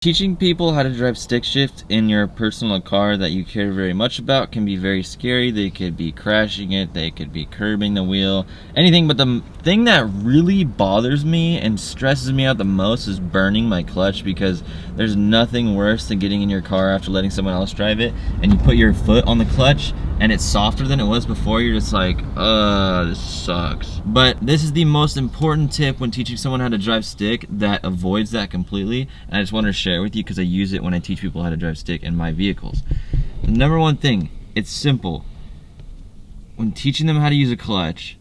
Teaching people how to drive stick shift in your personal car that you care very much about can be very scary. They could be crashing it, they could be curbing the wheel, anything. But the thing that really bothers me and stresses me out the most is burning my clutch, because there's nothing worse than getting in your car after letting someone else drive it and you put your foot on the clutch and it's softer than it was before. You're just like, this sucks. But this is the most important tip when teaching someone how to drive stick that avoids that completely, and I just want to share with you because I use it when I teach people how to drive stick in my vehicles. The number one thing, it's simple. When teaching them how to use a clutch,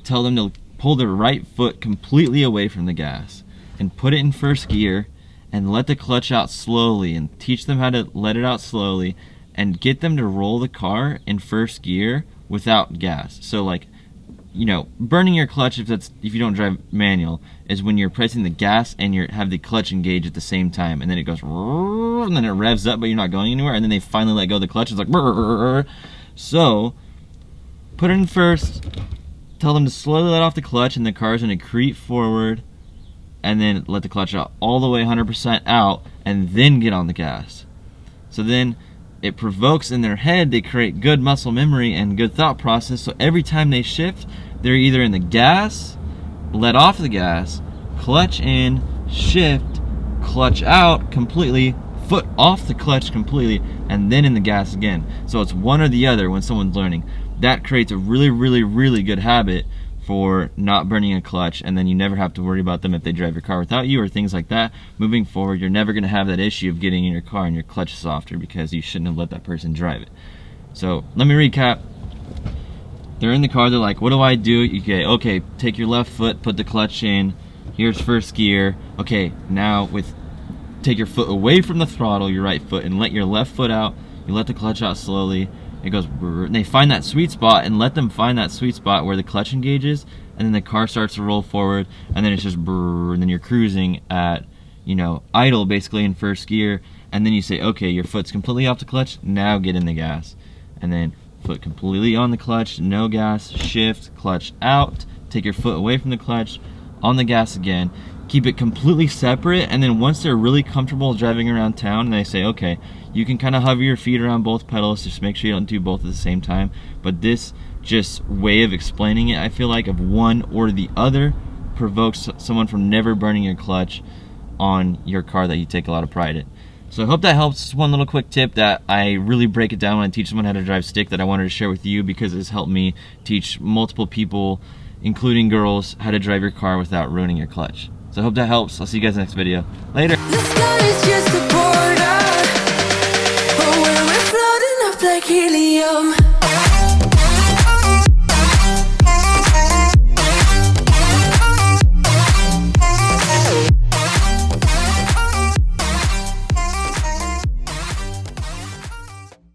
tell them to pull their right foot completely away from the gas and put it in first gear and let the clutch out slowly, and teach them how to let it out slowly and get them to roll the car in first gear without gas. So like, burning your clutch, if you don't drive manual, is when you're pressing the gas and you have the clutch engaged at the same time, and then it goes and then it revs up, but you're not going anywhere, and then they finally let go of the clutch. It's like so. Put it in first. Tell them to slowly let off the clutch, and the car's gonna creep forward, and then let the clutch out all the way 100% out, and then get on the gas. So then it provokes in their head, they create good muscle memory and good thought process, so every time they shift, they're either in the gas, let off the gas, clutch in, shift, clutch out completely, foot off the clutch completely, and then in the gas again. So it's one or the other when someone's learning. That creates a really, really, really good habit for not burning a clutch, and then you never have to worry about them if they drive your car without you or things like that. Moving forward, you're never going to have that issue of getting in your car and your clutch is softer because you shouldn't have let that person drive it. So let me recap. They're in the car, they're like, what do I do? Okay, take your left foot, put the clutch in, here's first gear. Okay, now take your foot away from the throttle, your right foot, and let your left foot out. You let the clutch out slowly. It goes brrr, and they find that sweet spot, and let them find that sweet spot where the clutch engages, and then the car starts to roll forward, and then it's just brrr, and then you're cruising at, idle basically in first gear, and then you say, okay, your foot's completely off the clutch, now get in the gas. And then foot completely on the clutch, no gas, shift, clutch out, take your foot away from the clutch, on the gas again, keep it completely separate, and then once they're really comfortable driving around town and they say, okay, you can kind of hover your feet around both pedals, just make sure you don't do both at the same time. But this just way of explaining it, I feel like, of one or the other, provokes someone from never burning your clutch on your car that you take a lot of pride in. So I hope that helps. Just one little quick tip that I really break it down when I teach someone how to drive stick that I wanted to share with you, because it's helped me teach multiple people, including girls, how to drive your car without ruining your clutch. So I hope that helps. I'll see you guys in the next video. Later. The sky is just a border, but when we're floating up like helium.